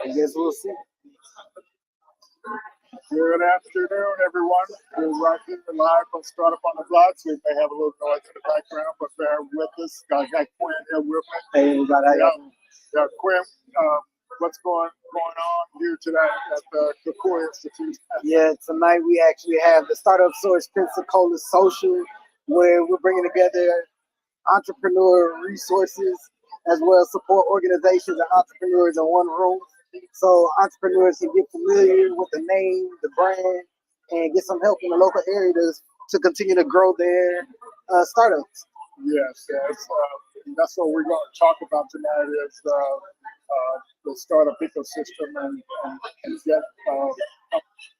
I guess we'll see. Good afternoon, everyone. We're right here live on Startup on the Block. So we may have a little noise in the background, but bear with us. Got Quinn here with me. Hey, everybody. Yeah, Quinn, what's going on here today at the Kukua Institute? Yeah, tonight we actually have the Startup Source Pensacola Social, where we're bringing together entrepreneur resources as well as support organizations and entrepreneurs in one room. So entrepreneurs can get familiar with the name, the brand, and get some help in the local area to continue to grow their startups. Yes, that's what we're going to talk about tonight is the startup ecosystem and get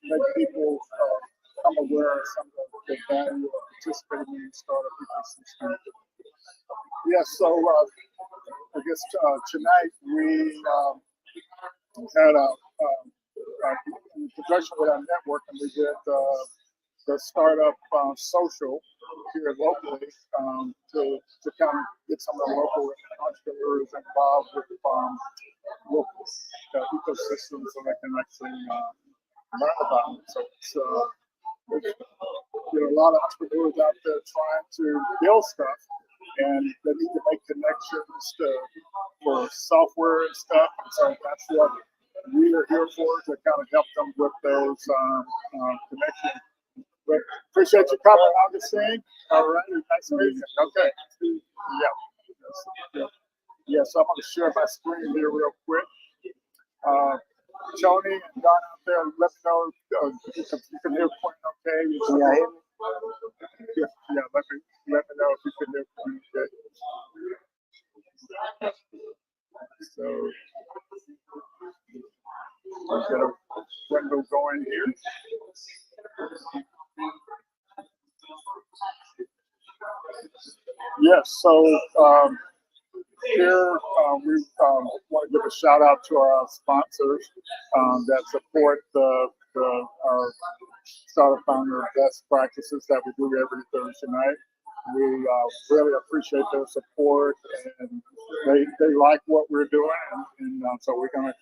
make people become aware of some of the value of participating in the startup ecosystem. Yes, so I guess tonight we had in conjunction with our network, and we did the startup social here locally to kind of get some of the local entrepreneurs involved with local ecosystems so they can actually learn about it. So there's a lot of entrepreneurs out there trying to build stuff, and they need to make connections for software and stuff. And so that's what we are here for, to kind of help them with those connections. But appreciate you coming, Augustine. All right, nice meeting you. Okay. Yeah. So I'm going to share my screen here real quick. Tony and Don out there, let me know if you can hear Quinn okay. Yeah, Let me know if you can hear Quinn okay. So I'll get a window going here. Yes, so here we want to give a shout out to our sponsors that support our startup founder best practices that we do every Thursday night. We really appreciate their support, and they like what we're doing, and so we're going to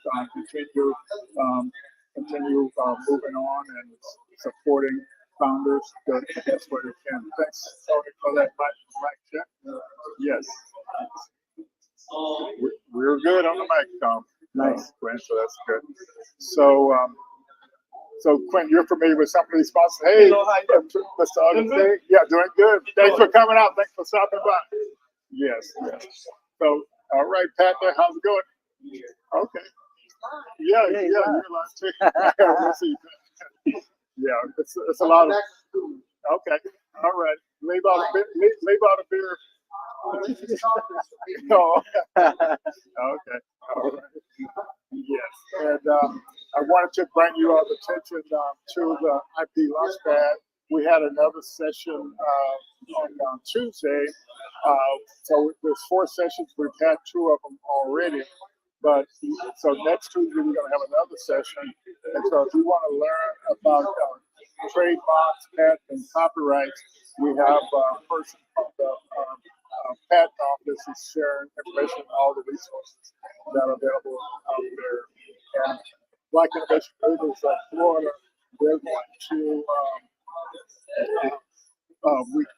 continue moving on and supporting founders the best way we can. Thanks, Tony, for that mic check. Yes. We're good on the mic, nice. Quinn, so that's good. So Quinn, you're familiar with some of these sponsors. Hey, Mr. Augustine. Yeah, doing good. Thanks for coming out. Thanks for stopping by. Yes. So, all right, Pat, how's it going? Okay. Yeah, you're live too. We'll see. Yeah, it's a lot of. Okay, all right. Leave out a beer. No. Okay. All right. Yes, and I wanted to bring you all attention to the IP Launchpad. We had another session on Tuesday. So there's 4 sessions. We've had 2 of them already. But so next Tuesday we're going to have another session. And so if you want to learn about trademarks, patents, and copyrights, we have a person from the patent office is sharing information on all the resources that are available out there. And Black Innovation Leaders of Florida, they're going to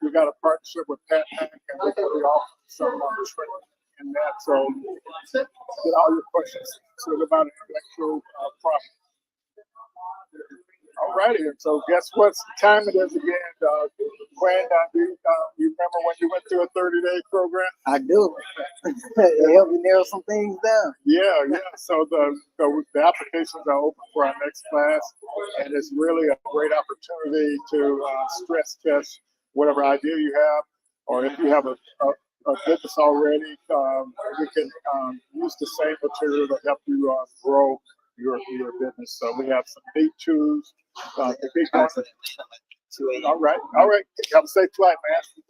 we got a partnership with Pat Bank, and we're going to be offering some training in that. So get all your questions answered about intellectual property. All righty, so guess what time it is again, Quinn? You remember when you went through a 30-day program? I do. It helped me narrow some things down. Yeah. So the applications are open for our next class, and it's really a great opportunity to stress test whatever idea you have, or if you have a business already, we can use the same material to help you grow your business. So we have some neat tools. All right. Have a safe flight,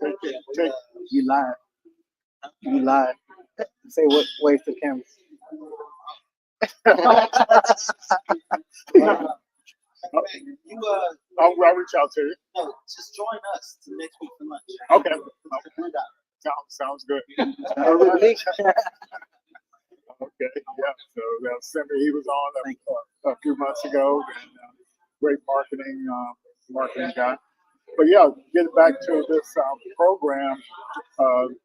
man. Take You lied. Say what? Wave to the camera. I'll reach out to you. No, just join us next week for lunch. Okay. Sounds good. All right. Okay. Okay, yeah. So Simi, he was on a few months ago, and great marketing guy. But yeah, getting back to this program,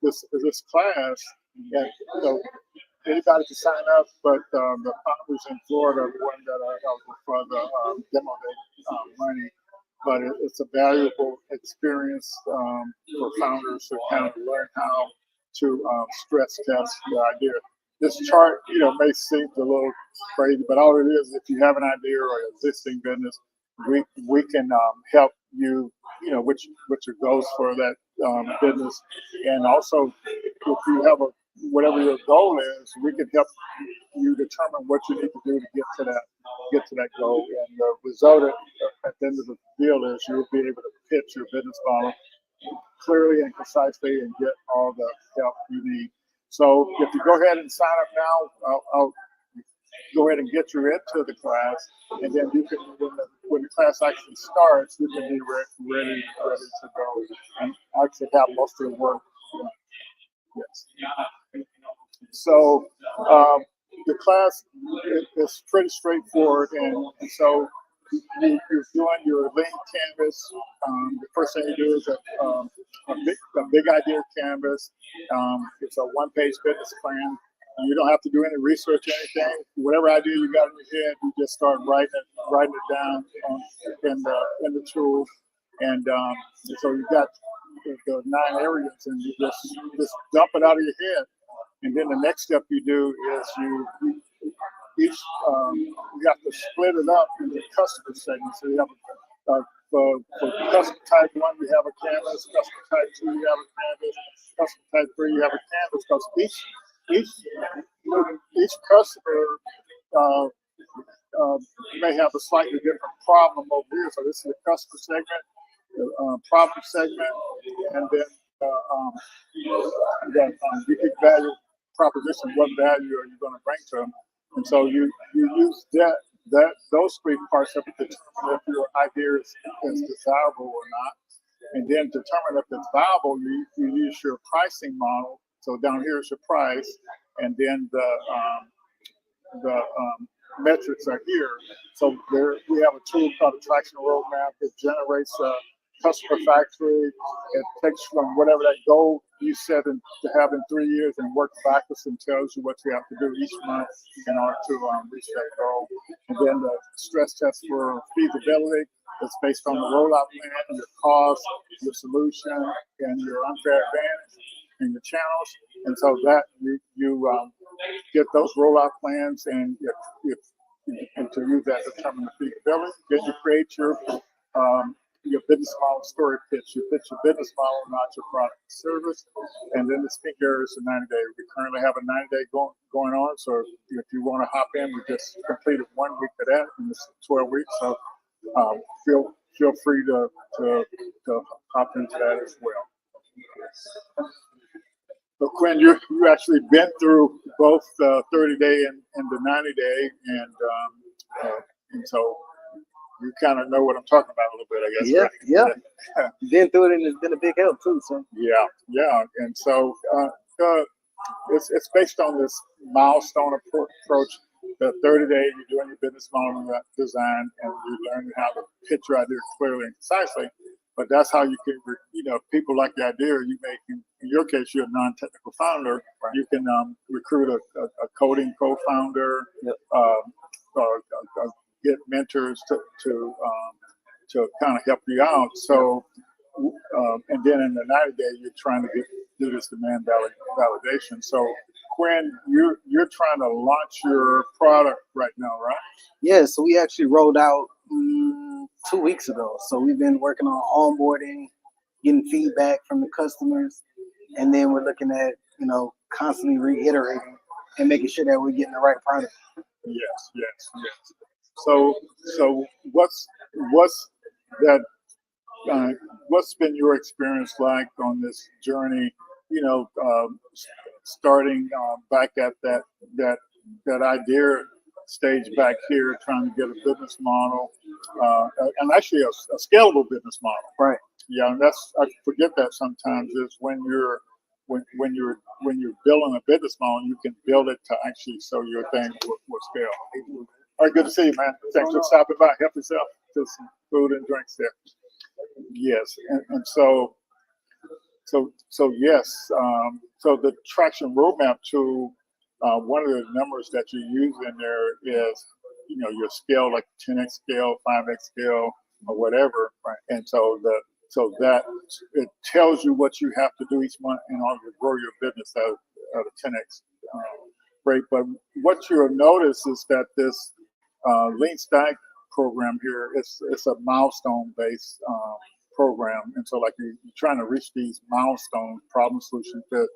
this class, yeah, so anybody can sign up, but the founders in Florida are the one that are eligible for the demo day money. But it's a valuable experience for founders to kind of learn how to stress test the idea. This chart, may seem a little crazy, but all it is, if you have an idea or an existing business, we can help you, with your goals for that business, and also if you have whatever your goal is, we can help you determine what you need to do to get to that goal. And the result at the end of the deal is you'll be able to pitch your business model clearly and concisely and get all the help you need. So if you go ahead and sign up now, I'll go ahead and get you into the class, and then you can, when the class actually starts, you can be ready to go and actually have most of the work. Yes. So the class is pretty straightforward, and so you're doing your lean canvas. The first thing you do is a big idea canvas. It's a one-page business plan. You don't have to do any research or anything. Whatever idea you got in your head, you just start writing it down in the tool, and so you got the 9 areas, and you just dump it out of your head. And then the next step you do is you have to split it up into customer segments. So you have for customer type 1, you have a canvas. Customer type 2, you have a canvas. Customer type 3, you have a canvas. Because each customer may have a slightly different problem over here. So this is the customer segment, the problem segment, and then the unique value proposition. What value are you going to bring to them? And so you use those 3 parts of it to determine if your idea is desirable or not, and then determine if it's viable. You use your pricing model. So down here is your price, and then the metrics are here. So we have a tool called a traction roadmap. It generates a customer factory. It takes from whatever that goal you set to have in 3 years and work backwards and tells you what you have to do each month in order to reach that goal. And then the stress test for feasibility is based on the rollout plan, your cost, your solution, and your unfair advantage and your channels. And so that you get those rollout plans, and to use that to determine the feasibility. Then you create your business model story pitch. You pitch your business model, not your product or service. And then the speaker is a 90-day. We currently have a 90-day going on. So if you want to hop in, we just completed 1 week of that, and it's 12 weeks. So feel free to hop into that as well. So Quinn, you actually been through both the 30-day and the 90-day, and so you kind of know what I'm talking about a little bit, I guess. Yeah, right? yeah. Been through it, and it's been a big help too. So yeah, and so it's based on this milestone approach. The 30-day, you're doing your business model design, and you're learning how to pitch your idea clearly and concisely. But that's how you can, if people like the idea, in your case, you're a non-technical founder. Right. You can recruit a coding co-founder, yep. Or get mentors to kind of help you out. So, and then in the 90-day, you're trying to do this demand validation. So, Quinn, you're trying to launch your product right now, right? Yeah. So we actually rolled out 2 weeks ago. So we've been working on onboarding, getting feedback from the customers, and then we're looking at constantly reiterating and making sure that we're getting the right product. Yes. So what's that? What's been your experience like on this journey? Starting back at that idea stage back here, trying to get a business model, and actually a scalable business model. Right. Yeah, and I forget that sometimes is when you're when you're building a business model, you can build it to actually show your thing will scale. All right, good to see you, man. Thanks for stopping by. Help yourself to some food and drinks there. Yes, and so yes, so the traction roadmap tool, one of the numbers that you use in there is, your scale, like 10x scale, 5x scale, or whatever. Right. And so that it tells you what you have to do each month in order to grow your business at a 10x rate. But what you'll notice is that this Lean Stack program here, it's a milestone based program, and so like you're trying to reach these milestones: problem, solution fit,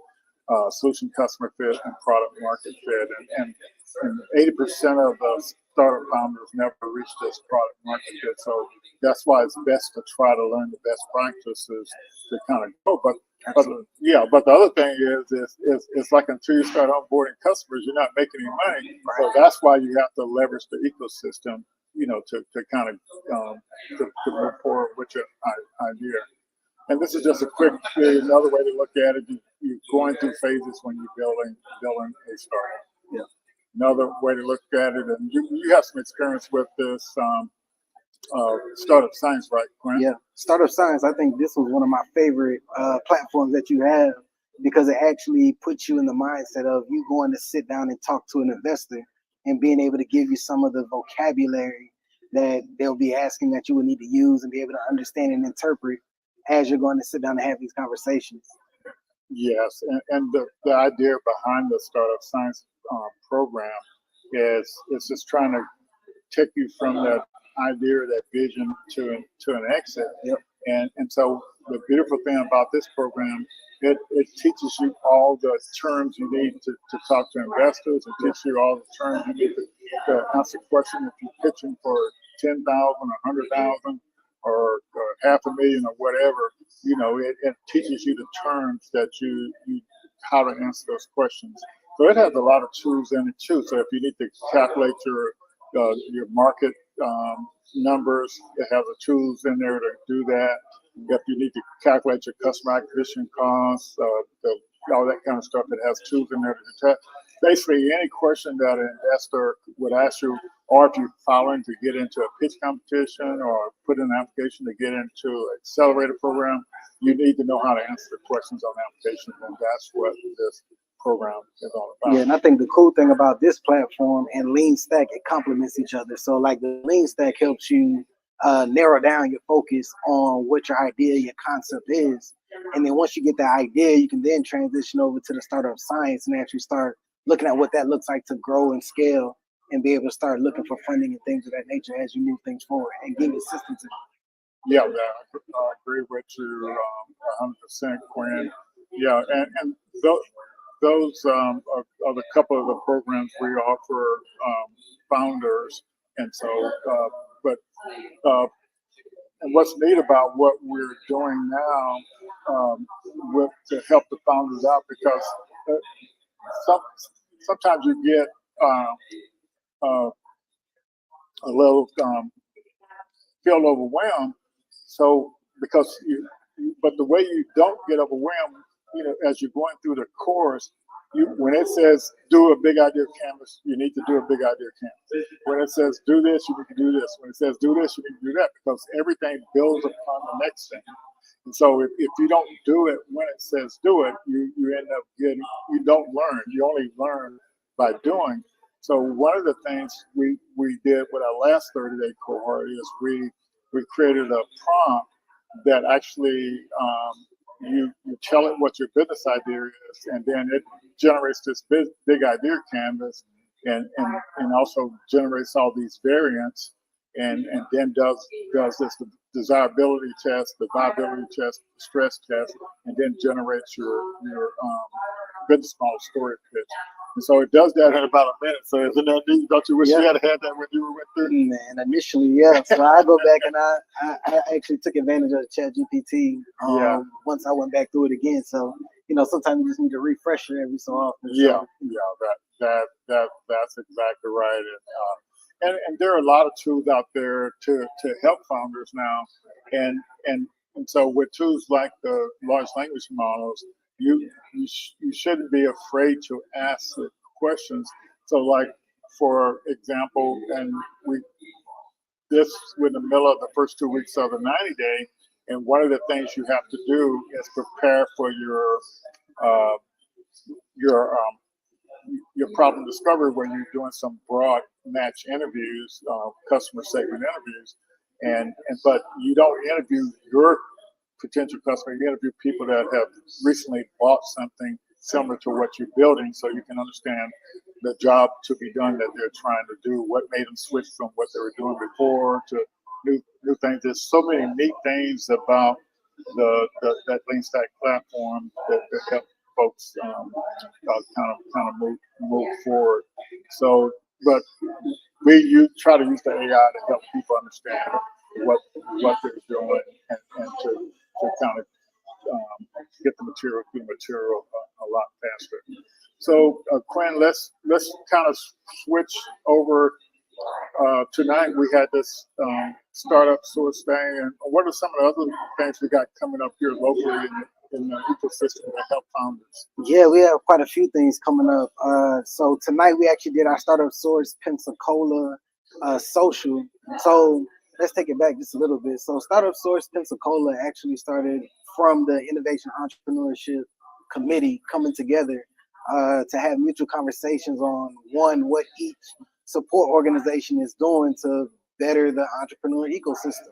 solution customer fit, and product market fit, and 80% of the startup founders never reach this product market fit. So that's why it's best to try to learn the best practices to kind of go. But the other thing is it's like until you start onboarding customers, you're not making any money. So that's why you have to leverage the ecosystem, to kind of to move forward with your idea. And this is just another way to look at it. You're going through phases when you're building a startup. Yeah. Another way to look at it, and you have some experience with this startup science, right, Quinn? Yeah, startup science. I think this was one of my favorite platforms that you have, because it actually puts you in the mindset of you going to sit down and talk to an investor and being able to give you some of the vocabulary that they'll be asking that you would need to use and be able to understand and interpret as you're going to sit down and have these conversations. Yes, and the idea behind the startup science program is just trying to take you from that idea, that vision to an exit. Yep. And so the beautiful thing about this program, it teaches you all the terms you need to talk to investors. It teaches you all the terms you need to answer questions if you're pitching for 10,000 or 100,000 or $500,000 or whatever. It teaches you the terms that you how to answer those questions. So it has a lot of tools in it too. So if you need to calculate your market numbers, it has the tools in there to do that. If you need to calculate your customer acquisition costs, all that kind of stuff, it has tools in there to detect. Basically, any question that an investor would ask you, or if you're following to get into a pitch competition or put in an application to get into an accelerator program, you need to know how to answer the questions on the application, and that's what this program is all about. Yeah, and I think the cool thing about this platform and Lean Stack, it complements each other. So like the Lean Stack helps you narrow down your focus on what your idea, your concept is. And then once you get that idea, you can then transition over to the startup science and actually start looking at what that looks like to grow and scale and be able to start looking for funding and things of that nature as you move things forward and give assistance. Yeah, I agree with you 100%, Quinn. Yeah, and those are the couple of the programs we offer founders. And so, and what's neat about what we're doing now to help the founders out, because sometimes you get a little feel overwhelmed. So but the way you don't get overwhelmed, as you're going through the course, when it says do a big idea canvas, you need to do a big idea canvas. When it says do this, you need to do this. When it says do this, you need to do that, because everything builds upon the next thing. And so if you don't do it when it says do it, you end up you don't learn. You only learn by doing. So one of the things we did with our last 30-day cohort is we created a prompt that actually you tell it what your business idea is, and then it generates this big idea canvas, and also generates all these variants, and then does this desirability test, the viability test, the stress test, and then generates your business model story pitch. And so it does that in about a minute. So isn't that neat? Don't you wish you had had that when you went through? Man, initially, yeah. So I go back and I actually took advantage of ChatGPT once I went back through it again. So, sometimes you just need to refresh it every so often. Yeah, that's exactly right. And there are a lot of tools out there to help founders now. And so with tools like the large language models, you shouldn't be afraid to ask the questions. So, like for example, and this we're in the middle of the first 2 weeks of the 90-day, and one of the things you have to do is prepare for uh, your problem discovery when you're doing some broad match interviews, customer segment interviews, and but you don't interview your potential customer. You interview people that have recently bought something similar to what you're building, so you can understand the job to be done that they're trying to do. What made them switch from what they were doing before to new things. There's so many neat things about that Lean Stack platform that help folks kind of move forward. So, but you try to use the AI to help people understand what they're doing and to kind of get the material through material a lot faster. So, Quinn, let's kind of switch over. Tonight we had this startup source thing, and what are some of the other things we got coming up here locally in the ecosystem to help founders? Yeah, we have quite a few things coming up. So tonight we actually did our startup source Pensacola social. So let's take it back just a little bit. So startup source Pensacola actually started from the Innovation Entrepreneurship Committee coming together to have mutual conversations on what each support organization is doing to better the entrepreneur ecosystem.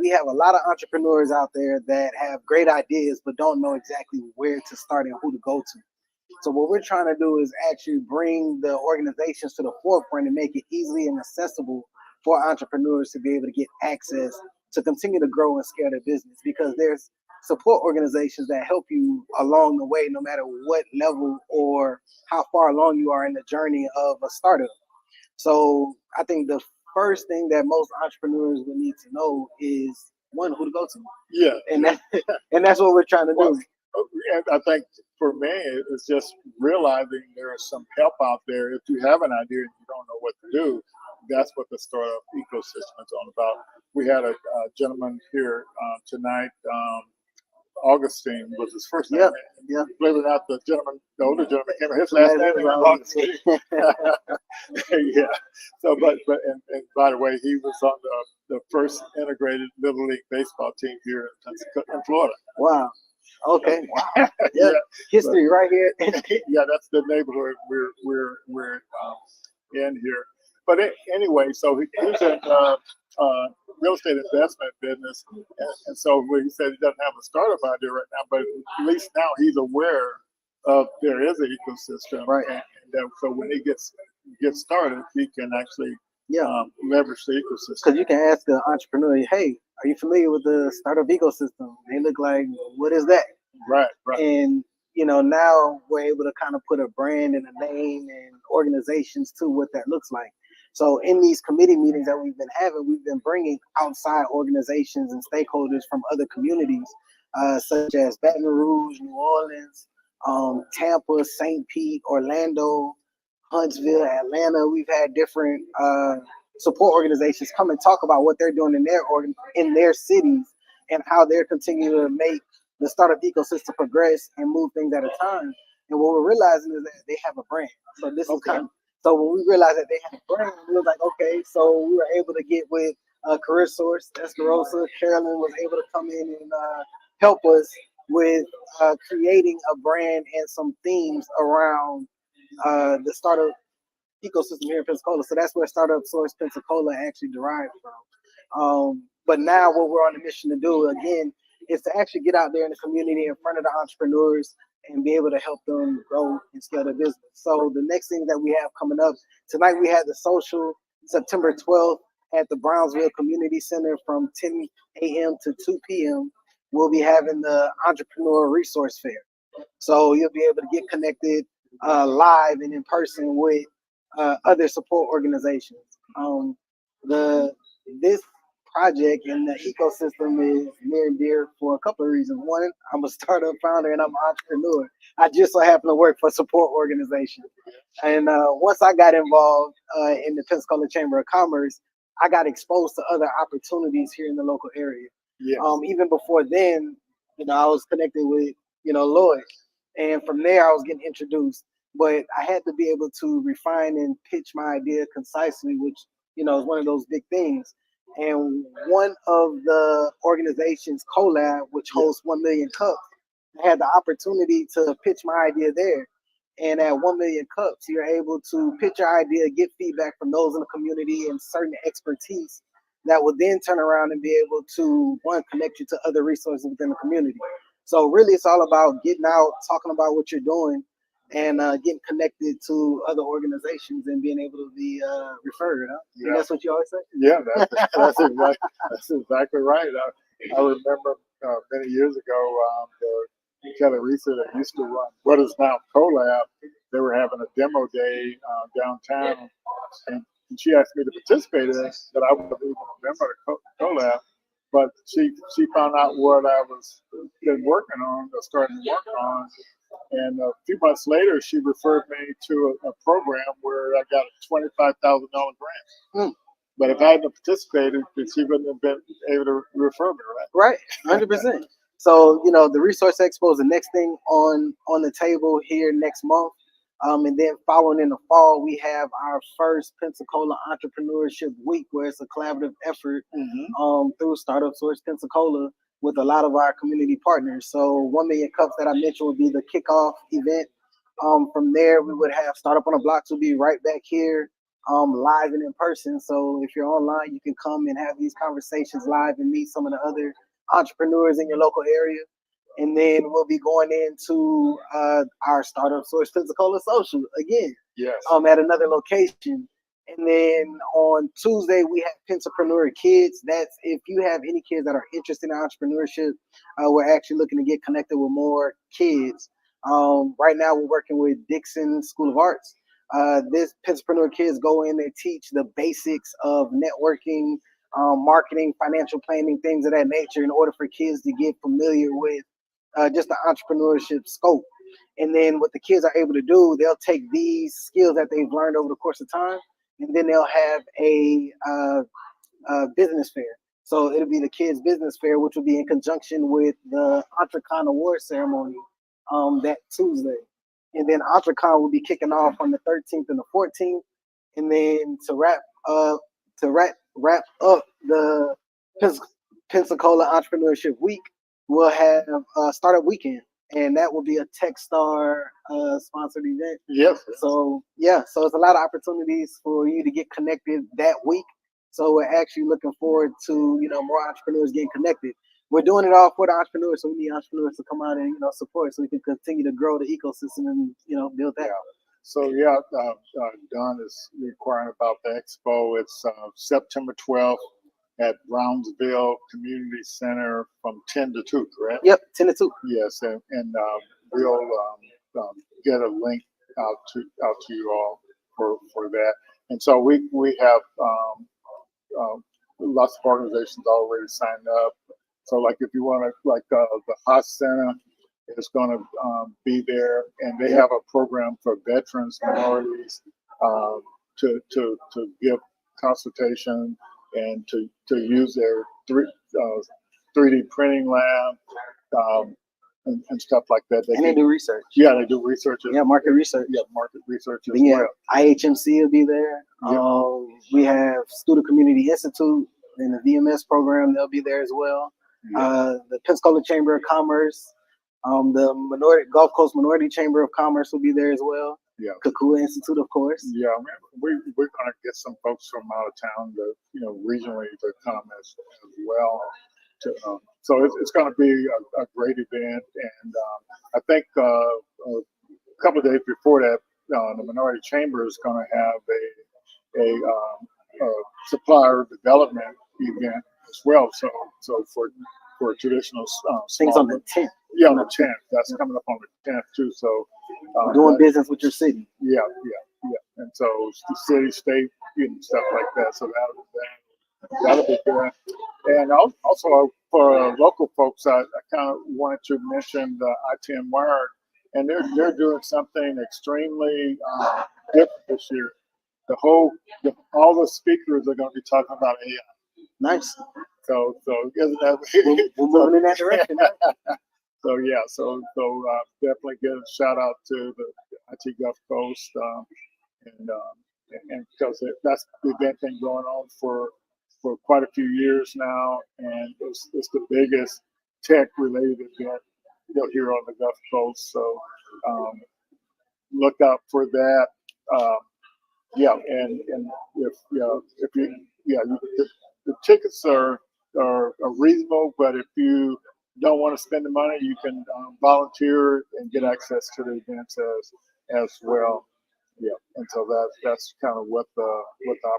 We have a lot of entrepreneurs out there that have great ideas but don't know exactly where to start and who to go to. So what we're trying to do is actually bring the organizations to the forefront and make it easily and accessible for entrepreneurs to be able to get access to continue to grow and scale their business, because there's support organizations that help you along the way, no matter what level or how far along you are in the journey of a startup. So I think the first thing that most entrepreneurs would need to know is one, who to go to. Yeah, and that's what we're trying to do. Well, and I think for me, it's just realizing there is some help out there. If you have an idea and you don't know what to do, that's what the startup ecosystem is all about. We had a gentleman here tonight. Augustine was his first name. Yeah. Believe it or not, the older gentleman came. His last name was Augustine. Yeah. So, but and by the way, he was on the first integrated Little League baseball team here in Florida. Wow. Okay. Wow. Yeah. History right here. Yeah, that's the neighborhood we're in here. But anyway, so he's in real estate investment business, and so he said he doesn't have a startup idea right now, but at least now he's aware of there is an ecosystem, right? And that, so when he gets started, he can actually leverage the ecosystem. Because you can ask an entrepreneur, "Hey, are you familiar with the startup ecosystem?" They look like, "What is that?" Right. And now we're able to kind of put a brand and a name and organizations to what that looks like. So in these committee meetings that we've been having, we've been bringing outside organizations and stakeholders from other communities, such as Baton Rouge, New Orleans, Tampa, St. Pete, Orlando, Huntsville, Atlanta. We've had different support organizations come and talk about what they're doing in their cities and how they're continuing to make the startup ecosystem progress and move things at a time. And what we're realizing is that they have a brand. So this is kind of, so when we realized that they had a brand, we was like, okay, so we were able to get with Career Source, Escarosa, Carolyn was able to come in and help us with creating a brand and some themes around the startup ecosystem here in Pensacola. So that's where Startup Source Pensacola actually derived from. But now what we're on a mission to do, again, is to actually get out there in the community in front of the entrepreneurs and be able to help them grow and scale their business. So the next thing that we have coming up, tonight we had the social, September 12th at the Brownsville Community Center from 10 a.m. to 2 p.m. We'll be having the Entrepreneur Resource Fair. So you'll be able to get connected live and in person with other support organizations. This project and the ecosystem is near and dear for a couple of reasons. One, I'm a startup founder and I'm an entrepreneur. I just so happen to work for a support organization. And once I got involved in the Pensacola Chamber of Commerce, I got exposed to other opportunities here in the local area. Yes. Even before then, I was connected with Lloyd. And from there, I was getting introduced. But I had to be able to refine and pitch my idea concisely, which, is one of those big things. And one of the organizations, Collab, which hosts 1 million cups, I had the opportunity to pitch my idea there. And at 1 million cups, you're able to pitch your idea, get feedback from those in the community and certain expertise that will then turn around and be able to, one, connect you to other resources within the community. So really, it's all about getting out, talking about what you're doing, and getting connected to other organizations and being able to be referred. Huh? Yeah. And that's what you always say? Yeah, that's exactly right. I remember many years ago, the Kelly Reeser that used to run what is now Collab, they were having a demo day downtown, and she asked me to participate in it, but I wasn't even a member of Collab. But she found out what I was been working on, or starting to work on, and a few months later, she referred me to a program where I got a $25,000 grant. But if I hadn't participated, she wouldn't have been able to refer me, right? Right, 100%. So, the Resource Expo is the next thing on the table here next month. And then following in the fall, we have our first Pensacola Entrepreneurship Week, where it's a collaborative effort through Startup Source Pensacola with a lot of our community partners. So 1 million cups that I mentioned would be the kickoff event. From there, we would have Startup on the Blocks will be right back here live and in person. So if you're online, you can come and have these conversations live and meet some of the other entrepreneurs in your local area. And then we'll be going into our Startup Source Pensacola Social again. Yes. At another location. And then on Tuesday, we have Pensapreneur Kids. That's if you have any kids that are interested in entrepreneurship, we're actually looking to get connected with more kids. Right now, we're working with Dixon School of Arts. This Pensapreneur Kids go in and teach the basics of networking, marketing, financial planning, things of that nature in order for kids to get familiar with just the entrepreneurship scope. And then what the kids are able to do, they'll take these skills that they've learned over the course of time, and then they'll have a business fair. So it'll be the kids' business fair, which will be in conjunction with the EntreCon Award ceremony that Tuesday. And then EntreCon will be kicking off on the 13th and the 14th. And then to wrap up the Pensacola Entrepreneurship Week, we'll have Startup Weekend, and that will be a Techstar sponsored event. Yes. So it's a lot of opportunities for you to get connected that week. So we're actually looking forward to more entrepreneurs getting connected. We're doing it all for the entrepreneurs, so we need entrepreneurs to come out and support, so we can continue to grow the ecosystem and build that. Yeah. So Don is inquiring about the expo. It's September 12th at Brownsville Community Center from 10 to 2, correct? Yep, 10 to 2. Yes, and we'll get a link out to you all for that. And so we have lots of organizations already signed up. So like if you want to, like the Haas Center is going to be there, and they have a program for veterans, minorities, to give consultation and to use their 3D printing lab and stuff like that. They do research. Yeah, they do research. Market research. Yeah, market research as well. IHMC will be there. Yep. We have Student Community Institute in the VMS program. They'll be there as well. Yep. The Pensacola Chamber of Commerce, the Gulf Coast Minority Chamber of Commerce will be there as well. Yeah. Kukua Institute, of course. Yeah, we're going to get some folks from out of town to, regionally to come as well. So it's going to be a great event, and I think a couple of days before that, the Minority Chamber is going to have a supplier development event as well. So for traditional things on the 10th. Yeah, on the 10th. That's coming up on the 10th too. So doing business with your city. Yeah. And so the city, state, stuff like that. So that'll be good. And also for local folks, I kind of wanted to mention the I-10 Wired, and they're doing something extremely different this year. All the speakers are going to be talking about AI. Nice. So isn't that we're moving in that direction. So yeah, definitely give a shout out to the IT Gulf Coast, and because that's the event been going on for quite a few years now, and it's the biggest tech related event here on the Gulf Coast. So look out for that. Um, yeah, and if you the tickets are reasonable, but if you don't want to spend the money, you can volunteer and get access to the events as well. Yeah, and so that's kind of what the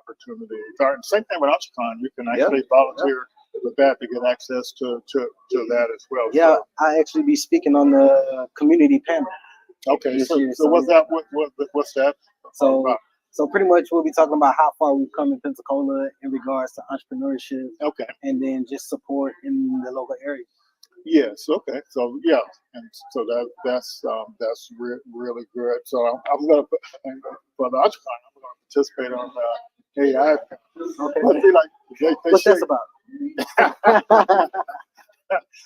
opportunities are. And same thing with UnderCon, you can actually volunteer with that to get access to that as well. Yeah, So, I actually be speaking on the community panel. okay, this so, year, so what's that? What's that? all So, about? so pretty much we'll be talking about how far we've come in Pensacola in regards to entrepreneurship, Okay. and then just support in the local area. Yes. Okay. So yeah, and so that's really good. So I'm gonna for the UnderCon, I'm gonna participate on the AI. Okay. But they like they What's should. that about?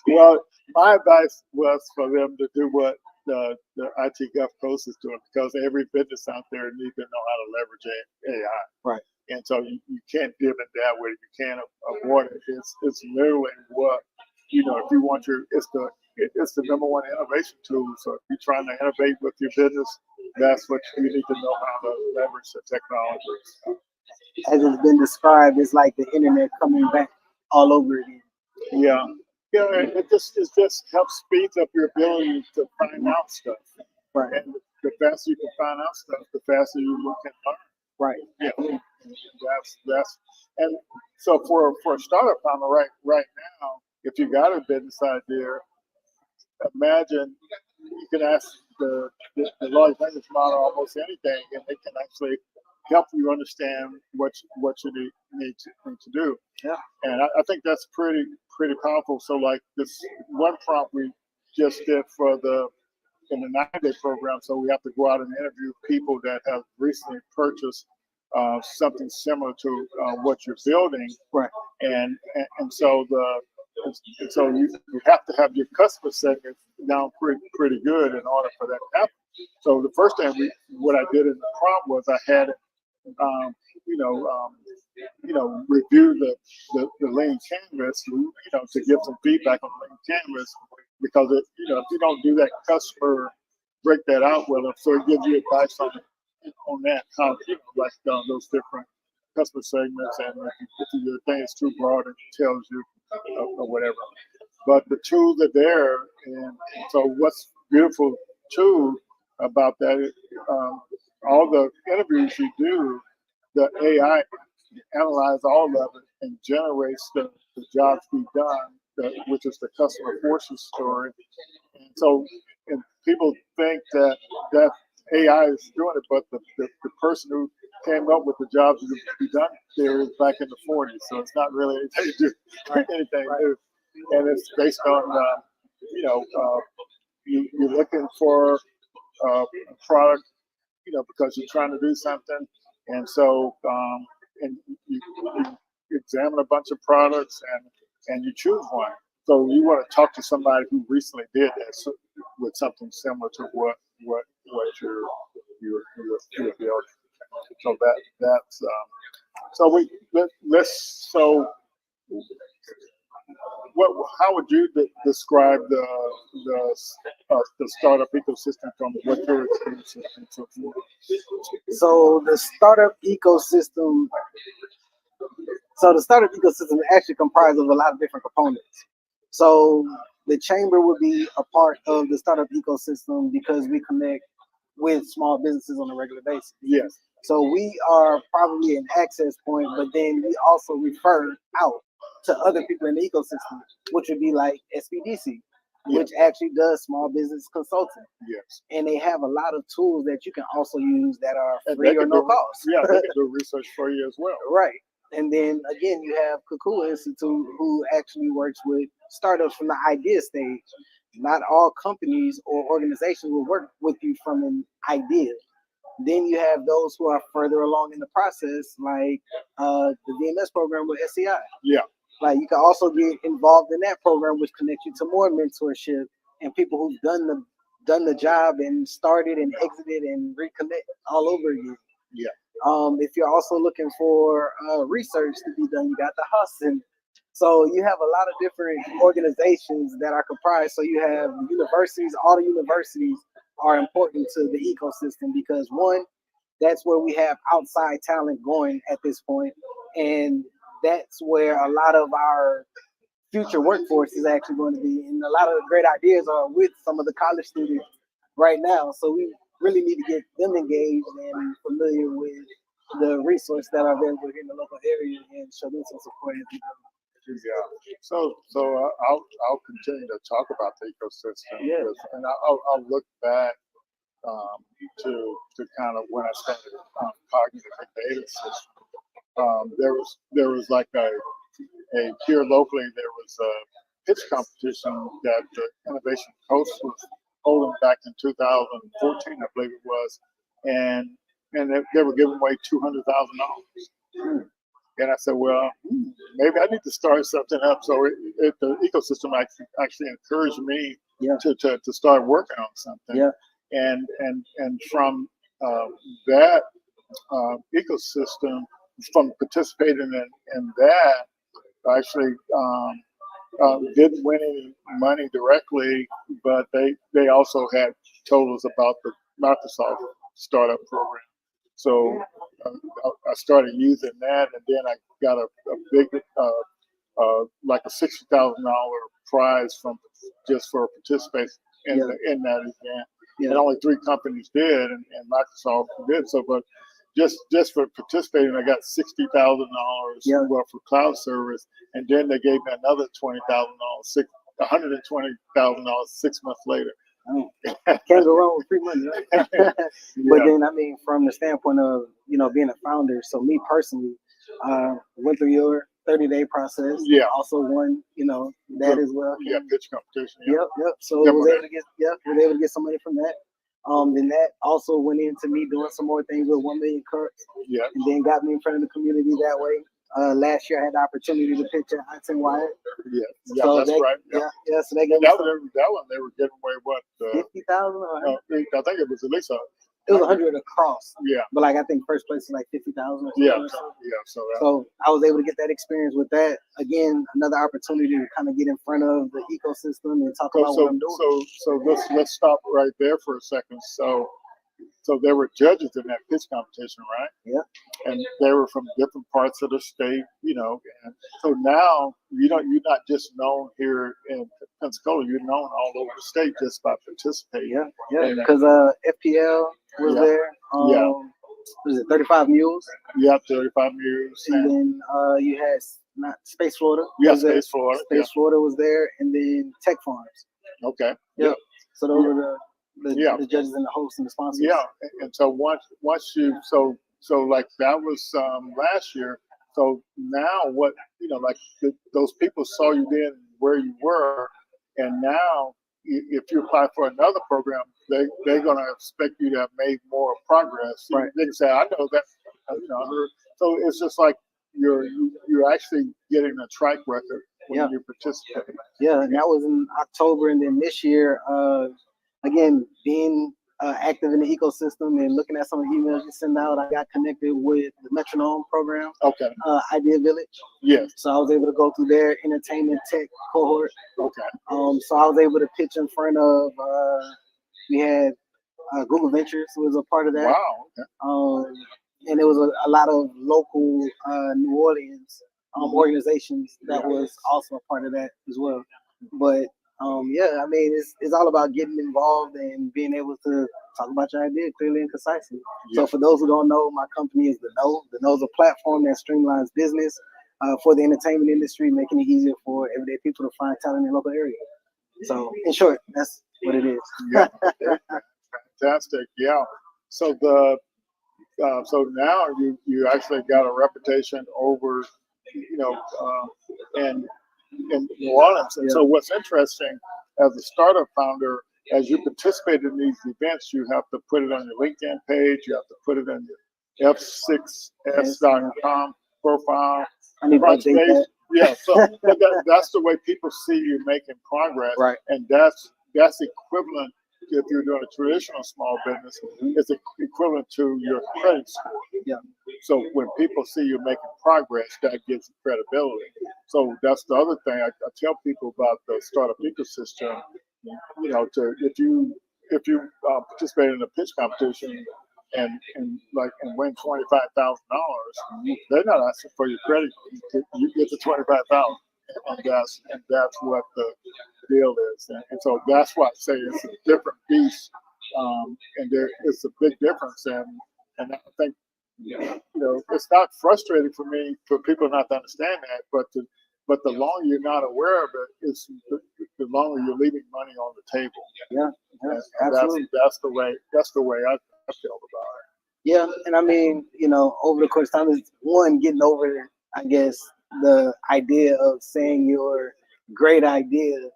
Well, my advice was for them to do what the IT Gulf Coast is doing, because every business out there needs to know how to leverage AI. Right. And so you can't dim it that way. You can't avoid it. It's literally what if you want it's the number one innovation tool. So if you're trying to innovate with your business, that's what you need to know how to leverage the technology. As it's been described, it's like the internet coming back all over again. Yeah. Yeah, it just helps speeds up your ability to find out stuff. Right. And the faster you can find out stuff, the faster you can learn. Right. Yeah. And that's and so for a startup founder right now, if you got a business idea, imagine you can ask the large language model almost anything, and they can actually help you understand what you need to do. Yeah. And I think that's pretty powerful. So like this one prompt we just did in the 9-day program. So we have to go out and interview people that have recently purchased something similar to what you're building. Right. And so you have to have your customer segment down pretty good in order for that to happen. So the first thing what I did in the prompt was I had it, review the lean canvas, to give some feedback on the lean canvas, because if you don't do that, customer break that out with them, so it gives you advice on that, how those different customer segments, and if your thing is too broad, it tells you or whatever. But the tools are there, and so what's beautiful too about that, all the interviews you do, the AI analyze all of it and generates the jobs to be done, which is the customer forces story. And so, and people think that AI is doing it, but the person who came up with the jobs to be done there is back in the 40s. So it's not really anything new. And it's based on, you're looking for a product, because you're trying to do something. And so, and you examine a bunch of products and you choose one. So you want to talk to somebody who recently did that with something similar to what you're building. So that's so how would you describe the startup ecosystem from what your experience has been so far? So the startup ecosystem. So the startup ecosystem is actually comprised of a lot of different components. So the chamber would be a part of the startup ecosystem because we connect with small businesses on a regular basis. Yes. So we are probably an access point, but then we also refer out to other people in the ecosystem, which would be like SBDC, which actually does small business consulting. Yes. And they have a lot of tools that you can also use that are free or no cost. Yeah, they can do research for you as well. Right. And then again, you have Kukua Institute, who actually works with startups from the idea stage. Not all companies or organizations will work with you from an idea. Then you have those who are further along in the process, like the VMS program with SCI. Yeah. Like you can also get involved in that program, which connects you to more mentorship and people who've done the job and started and exited and reconnect all over again. Yeah. If you're also looking for research to be done, you got the Huston. So you have a lot of different organizations that are comprised. So you have universities. All the universities are important to the ecosystem because one, that's where we have outside talent going at this point, and that's where a lot of our future workforce is actually going to be. And a lot of the great ideas are with some of the college students right now. So we really need to get them engaged and familiar with the resources that are available here in the local area and show them some support. Yeah. So I'll continue to talk about the ecosystem. Yeah. And I'll look back to kind of when I started cognitive data system. There was like a here locally there was a pitch competition that the Innovation Coast was holding back in 2014, I believe it was, and they were giving away $200,000. And I said, well, maybe I need to start something up. So the ecosystem actually encouraged me to start working on something. Yeah. And from that ecosystem, from participating in that, I actually didn't win any money directly, but they also had told us about the Microsoft startup program. So I started using that, and then I got a big, like a $60,000 prize for participating in that event. Yeah. And only 3 companies did, and Microsoft did. So, but just for participating, I got $60,000 for cloud service, and then they gave me another $20,000, $120,000 6 months later. Can't go wrong with free money, right? But then, I mean, from the standpoint of being a founder, so me personally, went through your 30-day process. Yeah. Also won, that as well. Yeah, pitch competition. Yep. So was able to get some money from that. Then that also went into me doing some more things with 1 Million Cups. Yeah. And then got me in front of the community that way. Last year I had the opportunity to pitch at Hudson Wyatt. Yeah, so that's right. Yeah. So they gave that one they were giving away what? 50,000. I think it was at least it was 100 across. Yeah. But I think first place was like 50,000. Yeah. So I was able to get that experience with that. Again, another opportunity to kind of get in front of the ecosystem and talk about what I'm doing. So let's stop right there for a second. So there were judges in that pitch competition, right? Yeah. And they were from different parts of the state, And so now you're not just known here in Pensacola, you're known all over the state just by participating. Yeah. Because FPL was there. Was it 35 Mules? Yeah, 35 Mules. And then you had Space Florida. Yeah, Space Florida. Space Florida was there, and then Tech Farms. Okay. Yep. So those were the judges and the hosts and the sponsors. Yeah, and so once you so like that was last year. So now what those people saw you then where you were, and now if you apply for another program, they're going to expect you to have made more progress. Right. They can say, I know that. So it's just like you're actually getting a track record when you participate. Yeah, and that was in October, and then this year. Again, being active in the ecosystem and looking at some of the emails you send out, I got connected with the Metronome program. Okay. Idea Village. Yes. So I was able to go through their entertainment tech cohort. Okay. So I was able to pitch in front of. We had Google Ventures was a part of that. Wow. Okay. And there was a lot of local New Orleans organizations that was also a part of that as well. But I mean, it's all about getting involved and being able to talk about your idea clearly and concisely. Yeah. So for those who don't know, my company is The Knoo. The Knoo is a platform that streamlines business for the entertainment industry, making it easier for everyday people to find talent in the local area. So in short, that's what it is. Yeah. Fantastic. Yeah. So so now you actually got a reputation over, and in New Orleans. And so what's interesting as a startup founder, as you participate in these events, you have to put it on your LinkedIn page, you have to put it on your f6s.com profile. I need to update that. Yeah, so that's the way people see you making progress. Right. And that's that's equivalent. If you're doing a traditional small business, it's equivalent to your credit score. Yeah. So when people see you making progress, that gives you credibility. So that's the other thing I tell people about the startup ecosystem. You know, if you participate in a pitch competition and win $25,000, they're not asking for your credit. You get the 25,000, and that's what the deal is. And so that's why I say it's a different beast, and it's a big difference. And I think it's not frustrating for me for people not to understand that, but the longer you're not aware of it, it's the longer you're leaving money on the table. Yeah, And absolutely. that's the way I feel about it. Yeah, and I mean, over the course of time, is one getting over, I guess, the idea of saying your great idea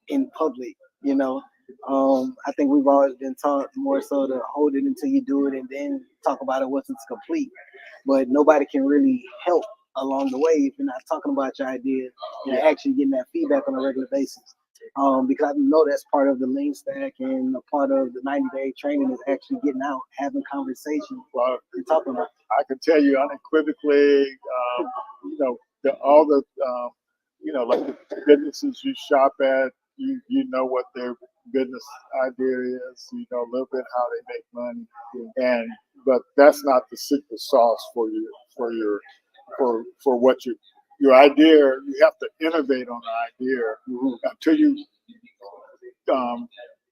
in public. I think we've always been taught more so to hold it until you do it and then talk about it once it's complete. But nobody can really help along the way if you're not talking about your idea and actually getting that feedback on a regular basis. Because I know that's part of the lean stack and a part of the 90-day training is actually getting out, having conversations, and talking about it. I can tell you unequivocally, all the, like the businesses you shop at, you know what their business idea is, you know a little bit how they make money, but that's not the secret sauce for what your idea. You have to innovate on the idea until you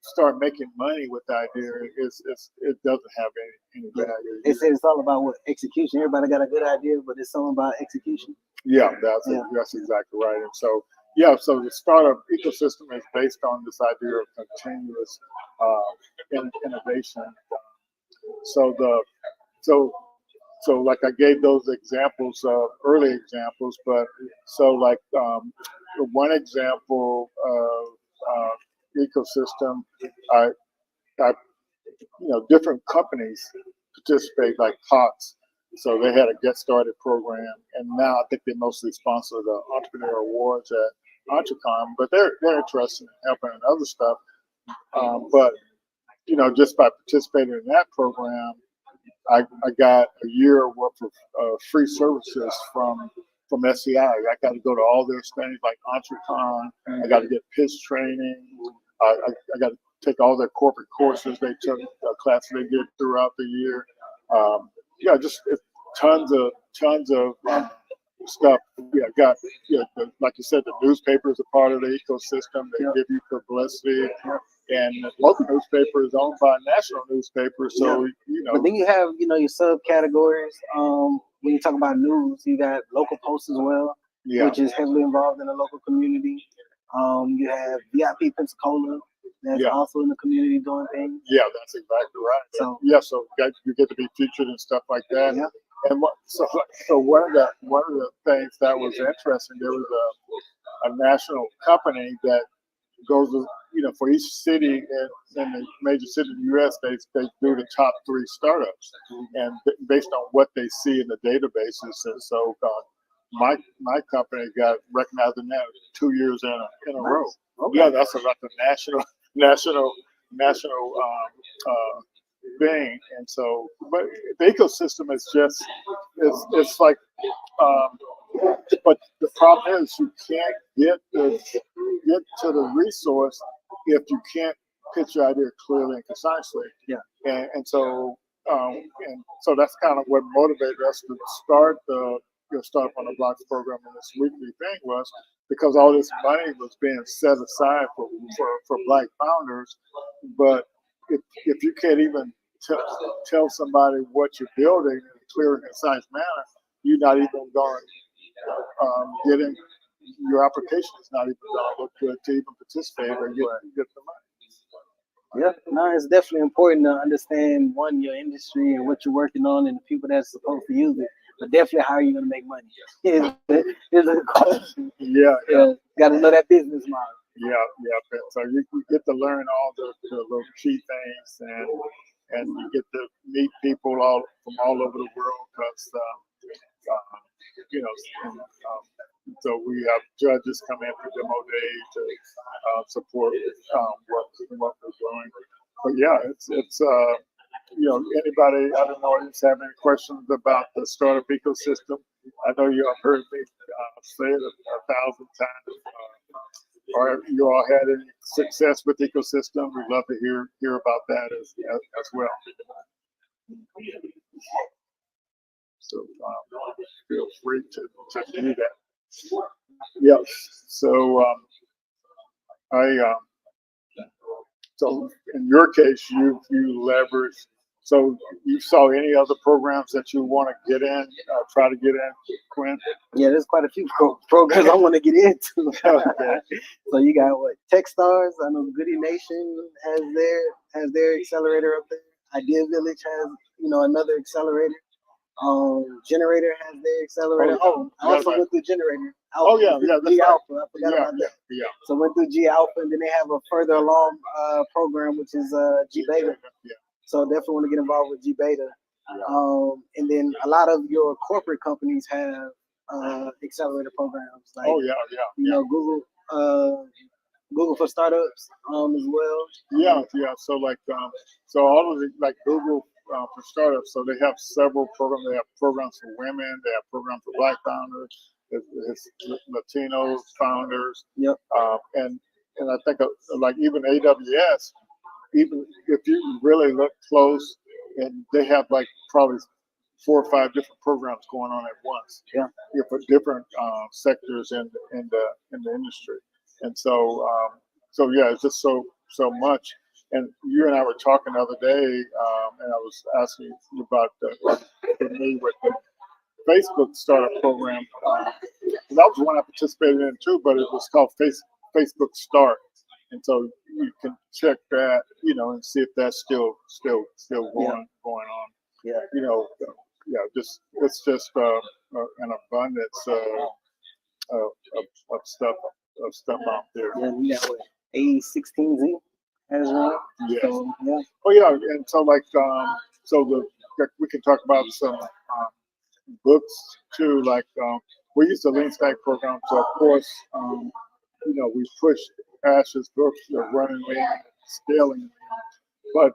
start making money with the idea. It doesn't have any value. It's all about what execution. Everybody got a good idea, but it's something about execution. Yeah, that's exactly right. And so so the startup ecosystem is based on this idea of continuous innovation. So like I gave those examples, early examples, but so like one example of ecosystem, I different companies participate, like Cox. So they had a Get Started program, and now I think they mostly sponsor the Entrepreneur Awards at Entrecom, but they're interested in helping and other stuff. But just by participating in that program, I got a year worth of free services from SEI. I got to go to all their things like Entrecon. I got to get pitch training. I got to take all their corporate courses they took, classes they did throughout the year. Just tons of stuff. Got like you said, the newspaper is a part of the ecosystem. They give you publicity, and the local newspaper is owned by a national newspaper. So But then you have your subcategories. When you talk about news, you got local posts as well, which is heavily involved in the local community. You have VIP Pensacola, that's also in the community doing things. Yeah, that's exactly right. So you get to be featured and stuff like that. Yeah. And so one of the things that was interesting, there was a national company that goes for each city in the major city in the U.S. They do the top 3 startups, and based on what they see in the databases. And so my company got recognized in that 2 years in a row. Okay. Yeah, that's like a national thing. And so, but the ecosystem is just it's like, but the problem is you can't get to the resource if you can't pitch your idea clearly and concisely. Yeah. And so that's kind of what motivated us to start the Startup on the Blocks program, and this weekly thing was because all this money was being set aside for Black founders. But if you can't even tell somebody what you're building in a clear and concise manner, you're not even going to get in. Your application is not even going to look good to even participate or get the money. Yeah, no, it's definitely important to understand your industry and what you're working on and the people that's supposed to use it. But definitely, how are you going to make money? Is a question. Yeah. Got to know that business model. Yeah. So you get to learn all the little key things, and you get to meet people from all over the world because So we have judges come in for demo day to support what we're doing. But yeah, it's anybody I don't know if you have any questions about the startup ecosystem. I know you have heard me say it a thousand times. Or have you all had any success with ecosystem? We'd love to hear about that as well. So feel free to do that. Yep. So so in your case, you leverage. So you saw any other programs that you want to get in, try to get in, Quinn? Yeah, there's quite a few programs I want to get into. Okay. So you got what? Techstars. I know Goody Nation has their accelerator up there. Idea Village has another accelerator. Generator has their accelerator. I also went through Generator. Alpha, G Alpha. I forgot about that. Yeah. So went through G Alpha, and then they have a further along program, which is G Beta. Yeah. So definitely want to get involved with G Beta. Yeah. And then a lot of your corporate companies have accelerator programs, like Google for startups as well. Yeah. So so all of the Google for startups. So they have several programs. They have programs for women. They have programs for Black founders. It's Latino founders. Yep. And I think even AWS, even if you really look close, and they have probably 4 or 5 different programs going on at once. Yeah. For different sectors in the industry. And so it's just so much. And you and I were talking the other day, and I was asking you about for me with the Facebook startup program. And that was one I participated in too, but it was called Facebook Start. And so you can check that, and see if that's still going on. Yeah. It's just an abundance of stuff out there. Yeah, we got what? A16Z as well. Yes. So, yeah. Oh yeah, and so we can talk about some books too. We used to Lean Stack program, so of course we push Ash's books, Running Lean, Scaling. But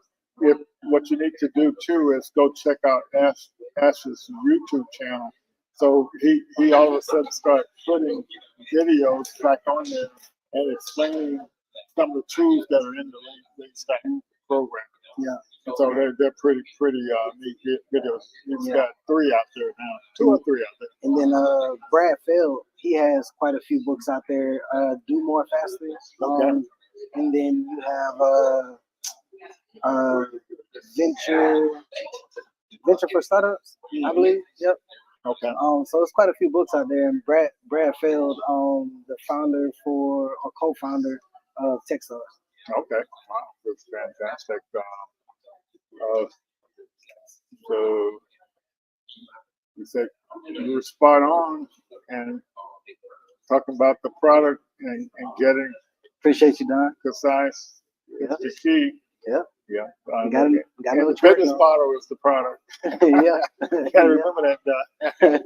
what you need to do too is go check out Ash's YouTube channel. So he all of a sudden started putting videos back on there and explaining some of the tools that are in the Lean Stack program. Yeah. And so they're pretty neat videos. He's got 3 out there now, 2 or 3 out there. And then Brad Feld, he has quite a few books out there. Do More Faster. Okay. And then you have Venture for Startups, I believe. Yep. Okay. So it's quite a few books out there. And Brad Feld, the founder or co-founder of Techstars. Okay. Wow, that's fantastic. So you said you were spot on and talking about the product and getting. Appreciate you, Don. Concise. Yeah. The key. Yeah. Yeah. Got the business model is the product. Yeah. You gotta remember that.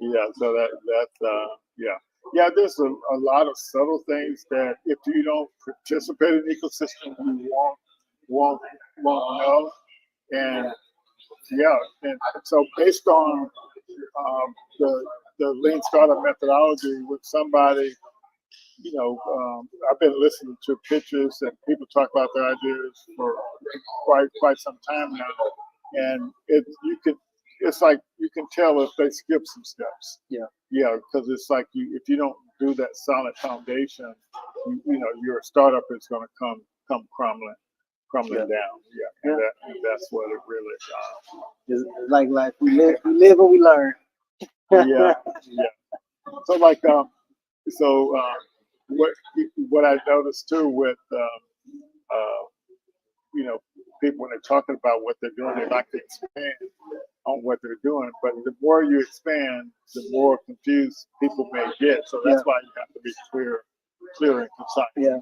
Yeah. So that's yeah. Yeah, there's a lot of subtle things that if you don't participate in the ecosystem, you won't know. And yeah, and so based on the Lean Startup methodology with somebody, I've been listening to pitches and people talk about their ideas for quite some time now, and it's like you can tell if they skip some steps. Yeah. Yeah, because it's like if you don't do that solid foundation, your startup is going to come crumbling down. Yeah. And that's what it really is. It's like life. We live and we learn. Yeah. So what I noticed too with people when they're talking about what they're doing, they like to expand on what they're doing. But the more you expand, the more confused people may get. So that's why you have to be clear and concise. Yeah.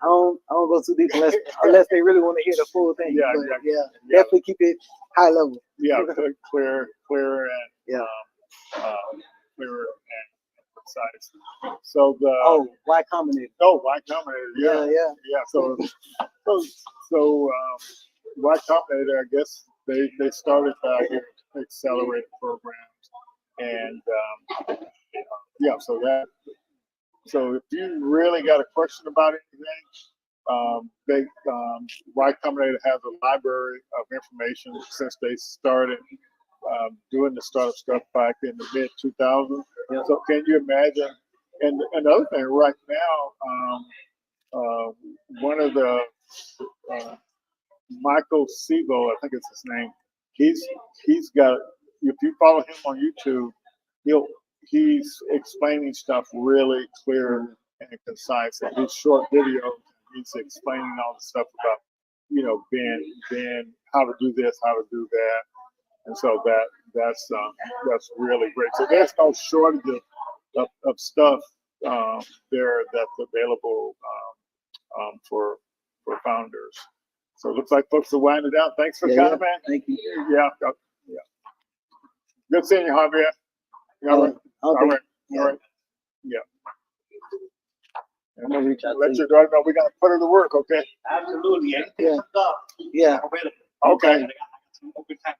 I don't go too deep unless they really want to hear the full thing. Yeah. Definitely keep it high level. Yeah, clear and clear sites. So the Y Combinator. Y Combinator, yeah, Yeah. So Y Combinator, I guess they started back in accelerated programs, and so if you really got a question about anything, Y Combinator has a library of information since they started doing the startup stuff back in the mid 2000s. Yeah. So can you imagine? And another thing, right now, one of the Michael Sivo, I think it's his name. He's got. If you follow him on YouTube, he's explaining stuff really clear and concise. In his short videos, he's explaining all the stuff about being how to do this, how to do that, and so that's really great. So there's no shortage of stuff there that's available for founders. So it looks like folks are winding down. Thanks for coming. Thank you. Yeah. Good seeing you, Javier. All right. All right. Yeah. I'm gonna reach out Let to your daughter know we're gonna put her to work, okay? Absolutely. Anything Yeah. comes up, Yeah. I'm available. Okay. I got some open time.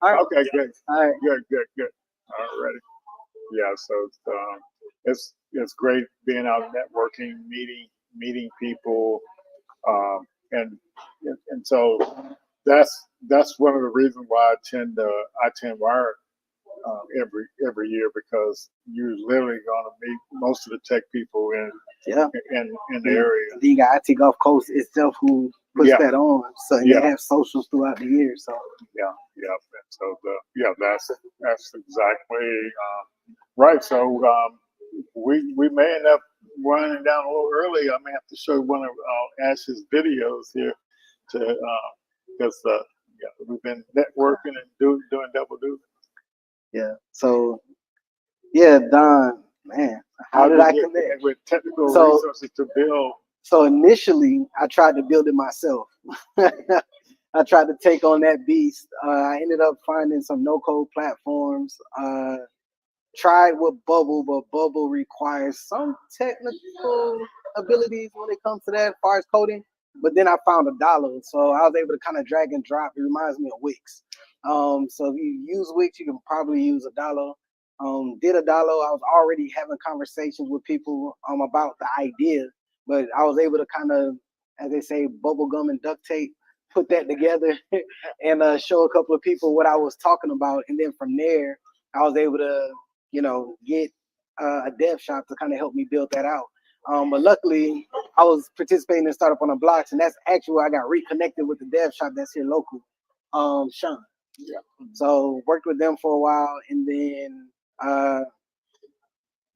All right. Okay, good. All right. Good. All righty. Yeah, so it's great being out networking, meeting people, and so that's one of the reasons why I attend Wire every year, because you're literally going to meet most of the tech people in the area. Then you got IT Gulf Coast itself who puts that on, so they have socials throughout the year. So and so that's exactly right. So we may end up running down a little early. I may have to show one of Ash's videos here because we've been networking and doing double duty. Yeah. So Don, man, how did I connect with technical resources to build? So initially, I tried to build it myself. I tried to take on that beast. I ended up finding some no-code platforms. Tried with Bubble, but Bubble requires some technical abilities when it comes to that, as far as coding. But then I found $1, so I was able to kind of drag and drop. It reminds me of Wix. So if you use Wix, you can probably use $1. Did $1. I was already having conversations with people about the idea, but I was able to kind of, as they say, bubble gum and duct tape, put that together and show a couple of people what I was talking about. And then from there, I was able to, get a dev shop to kind of help me build that out. But luckily, I was participating in Startup on the Blocks, and that's actually where I got reconnected with the dev shop that's here local, Sean. Yeah. So worked with them for a while, and then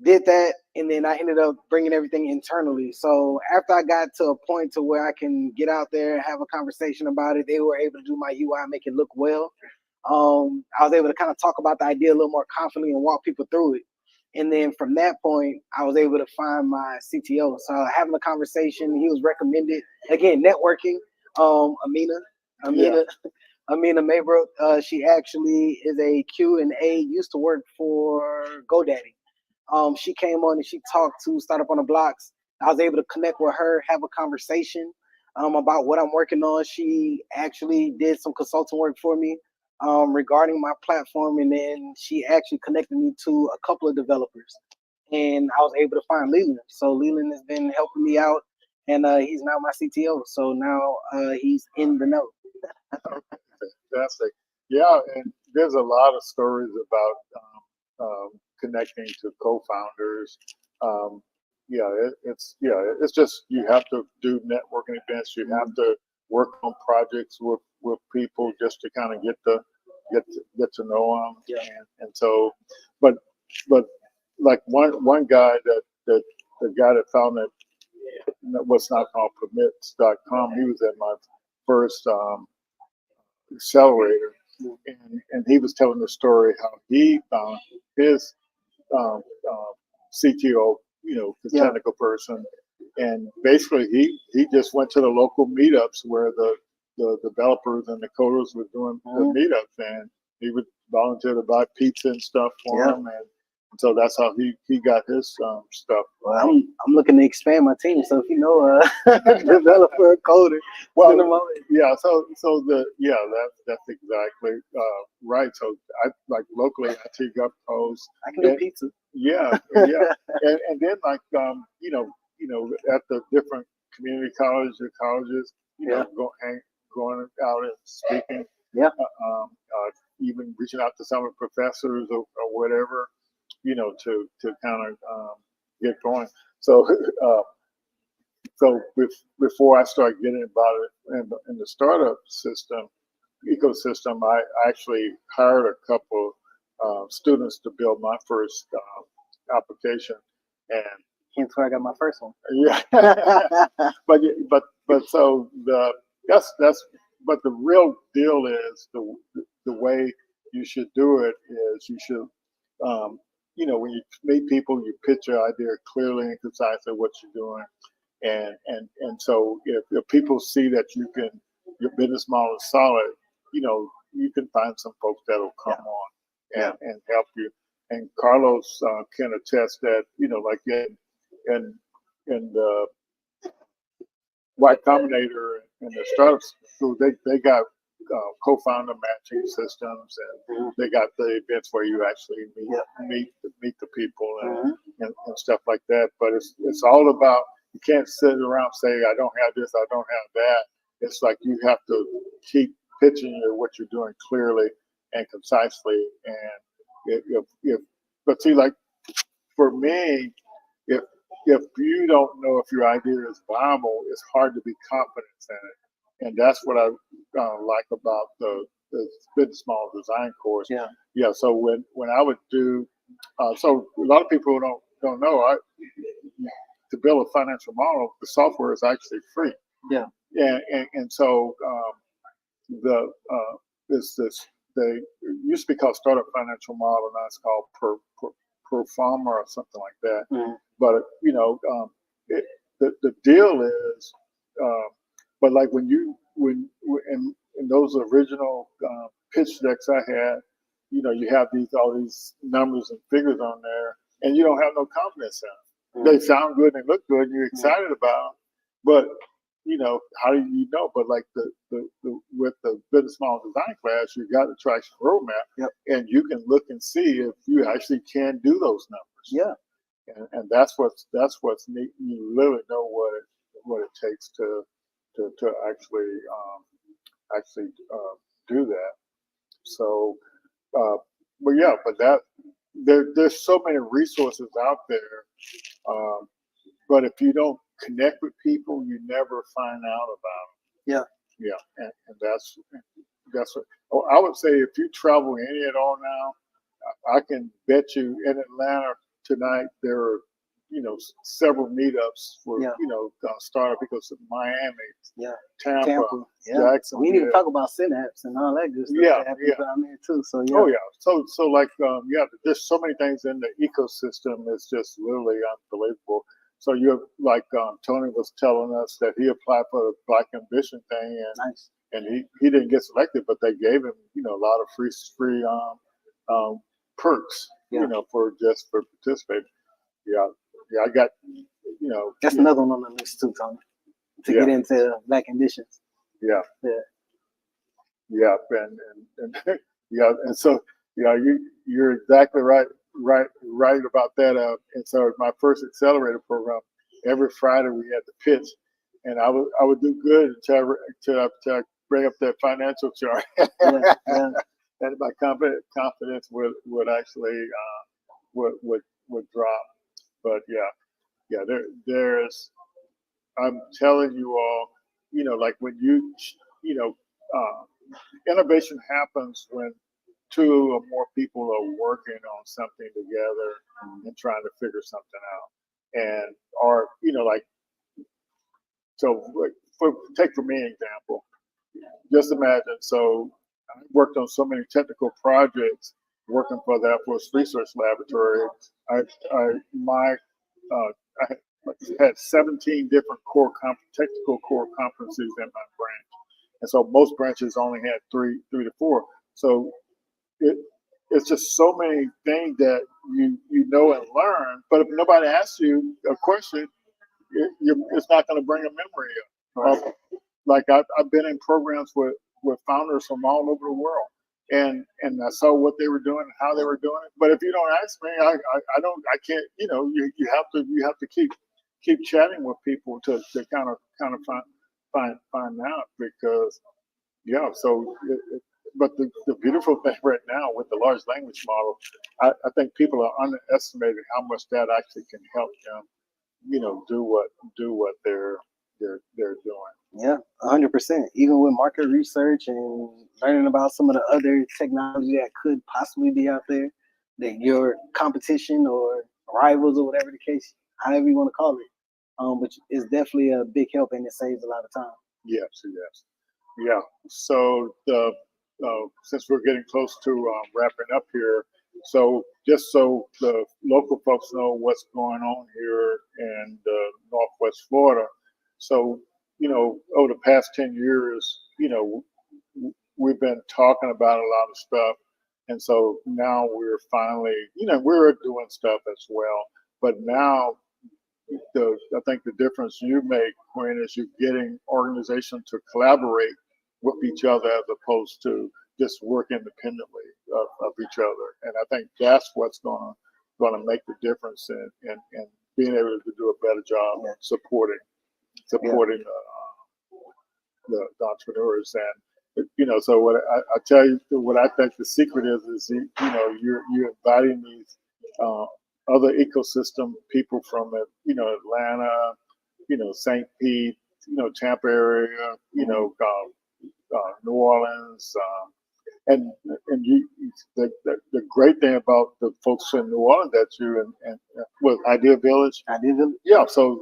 did that, and then I ended up bringing everything internally. So after I got to a point to where I can get out there and have a conversation about it, they were able to do my UI, make it look well. I was able to kind of talk about the idea a little more confidently and walk people through it. And then from that point, I was able to find my CTO. So having a conversation, he was recommended. Again, networking. Amina Maybrook, she actually is a Q&A, used to work for GoDaddy. She came on and she talked to Startup on the Blocks. I was able to connect with her, have a conversation about what I'm working on. She actually did some consulting work for me regarding my platform, and then she actually connected me to a couple of developers, and I was able to find Leland. So Leland has been helping me out, and he's now my CTO. So now he's in the know. Fantastic. Yeah, and there's a lot of stories about connecting to co-founders. It's just you have to do networking events. You have to work on projects with people just to kind of get to know them. Yeah. And so, but like one guy that the guy that founded what's now called permits.com, he was at my first accelerator, and he was telling the story how he found his CTO, the technical person, and basically he just went to the local meetups where the developers and the coders were doing the meetups, and he would volunteer to buy pizza and stuff for them, So that's how he got his stuff. Well, I'm looking to expand my team. So if you know a developer, coder, Well, send them over. yeah. So that's exactly right. So I like locally I take up codes. I can do and, pizza. Yeah, yeah, and then like at the different community colleges, Yeah. going out and speaking. Yeah. Even reaching out to some of the professors or whatever, to kind of get going. So before I started getting about it in the startup ecosystem, I actually hired a couple students to build my first application, and Hence where I got my first one. yeah, but so that's but the real deal is the way you should do it is you should when you meet people, you pitch your idea clearly and concisely what you're doing, and so if people see that your business model is solid, you can find some folks that'll come on and help you. And Carlos can attest that like in the Y Combinator and the startups school, they got co-founder matching systems, and they got the events where you actually meet the people and stuff like that. But it's all about, you can't sit around and say I don't have this, I don't have that. It's like you have to keep pitching what you're doing clearly and concisely. And but see, like for me, if you don't know if your idea is viable, it's hard to be confident in it. And that's what I like about the business model design course. Yeah. So when I would do, so a lot of people don't know, to build a financial model, the software is actually free. Yeah. And so the they used to be called startup financial model, now it's called pro forma or something like that. But the deal is, but like when in those original pitch decks I had, you have all these numbers and figures on there, and you don't have no confidence in them. They sound good and look good, and you're excited about them, but how do you know? But like the with the business model design class, you got the traction roadmap, and you can look and see if you actually can do those numbers. Yeah. And that's what's neat. You really know what it takes to actually do that. So, but there's so many resources out there. But if you don't connect with people, you never find out about them. Yeah, and that's what I would say. If you travel any at all now, I can bet you in Atlanta tonight there are several meetups for startup because of Miami, Tampa. Jackson. We need to talk about Synapse and all that good stuff. Down there too. So Oh yeah. So like there's so many things in the ecosystem. It's just literally unbelievable. So you're like Tony was telling us that he applied for the Black Ambition thing, and he didn't get selected, but they gave him a lot of free perks for participating. Yeah, I got that's another one on the list too, Tony, to get into Black Ambitions. And and so you're exactly right about that. And so my first accelerator program, every Friday we had the pitch, and I would do good until I bring up that financial chart. And my confidence would actually would drop. But there's I'm telling you all, like when innovation happens when two or more people are working on something together and trying to figure something out. And take for me an example. Just imagine. So I worked on so many technical projects working for the Air Force Research Laboratory. I had 17 different technical core competencies in my branch, and so most branches only had three to four. So it's just so many things that you know and learn. But if nobody asks you a question, it's not going to bring a memory up. Like I've been in programs with founders from all over the world, and I saw what they were doing, how they were doing it. But if you don't ask me, I can't. You have to keep chatting with people to kind of find out, because So but the beautiful thing right now with the large language model, I think people are underestimating how much that actually can help them, do what they're doing. Yeah, 100%. Even with market research and learning about some of the other technology that could possibly be out there, that your competition or rivals or whatever the case, however you want to call it, which is definitely a big help, and it saves a lot of time. Yes. Yeah. So since we're getting close to wrapping up here, so just so the local folks know what's going on here in Northwest Florida. So, over the past 10 years, we've been talking about a lot of stuff. And so now we're finally, we're doing stuff as well. But now I think the difference you make, Quinn, is you're getting organizations to collaborate with each other as opposed to just work independently of each other. And I think that's what's going to make the difference in being able to do a better job supporting the entrepreneurs. And so what I tell you, what I think the secret is you're inviting these other ecosystem people from Atlanta, St. Pete, Tampa area, New Orleans, and the great thing about the folks in New Orleans that you and with Idea Village, yeah. So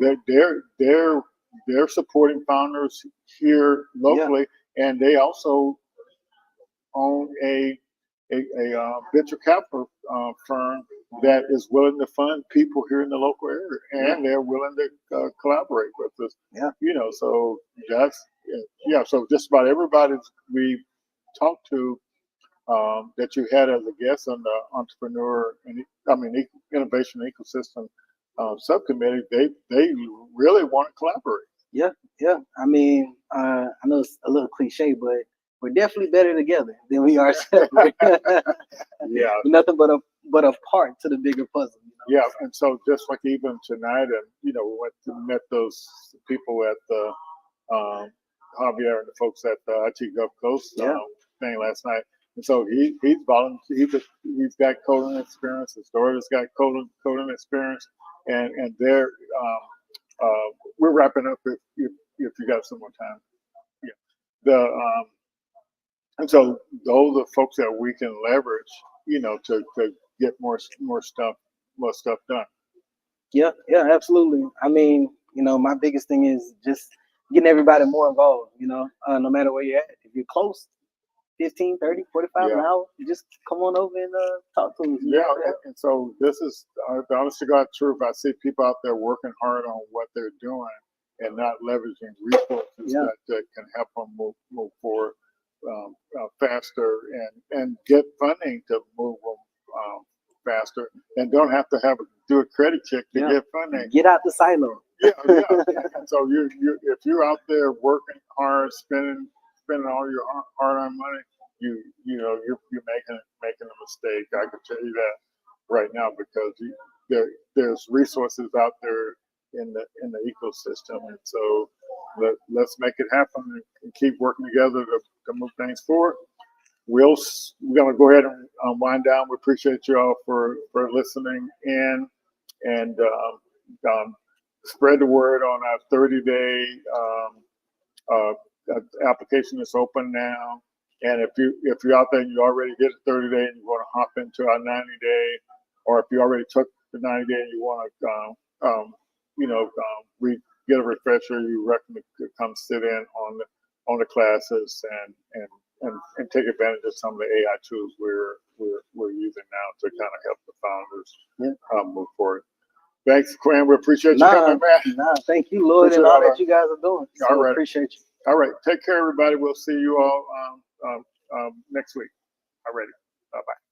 they're supporting founders here locally, and they also own a venture capital firm that is willing to fund people here in the local area, and they're willing to collaborate with us. Yeah. So that's So just about everybody we talked to that you had as a guest on the entrepreneur and innovation ecosystem subcommittee, they really want to collaborate. Yeah. I know it's a little cliche, but we're definitely better together than we are separate. Yeah. Nothing but a part to the bigger puzzle. Yeah, and so just like even tonight, and we went to met those people at the Javier and the folks at the IT Gulf Coast thing last night. And so he's volunteered. He's got coding experience. His daughter's got coding experience, and they're we're wrapping up if you got some more time. Yeah. And so those are folks that we can leverage, to get more stuff done. Yeah, absolutely. My biggest thing is just getting everybody more involved, no matter where you're at. If you're close, 15, 30, 45 an hour, just come on over and talk to us. Yeah, and so this is the honest to God truth. I see people out there working hard on what they're doing and not leveraging resources that can help them move forward faster and get funding to move them faster, and don't have to do a credit check to get funding. Get out the silo. Yeah. And so you if you're out there working hard, spending all your hard-earned money, you're making a mistake. I can tell you that right now, because there's resources out there in the ecosystem, and so let's make it happen and keep working together to move things forward. We're going to go ahead and wind down. We appreciate you all for listening in, and spread the word on our 30-day application is open now. And if you're out there and you already did a 30-day and you want to hop into our 90-day, or if you already took the 90-day and you want to get a refresher, you recommend to come sit in on the classes and take advantage of some of the AI tools we're using now to kind of help the founders move forward. Thanks, Quinn. We appreciate you coming, man. Thank you, Lord, and all that you guys are doing. So all right. Appreciate you. All right. Take care, everybody. We'll see you all next week. All righty. Bye-bye.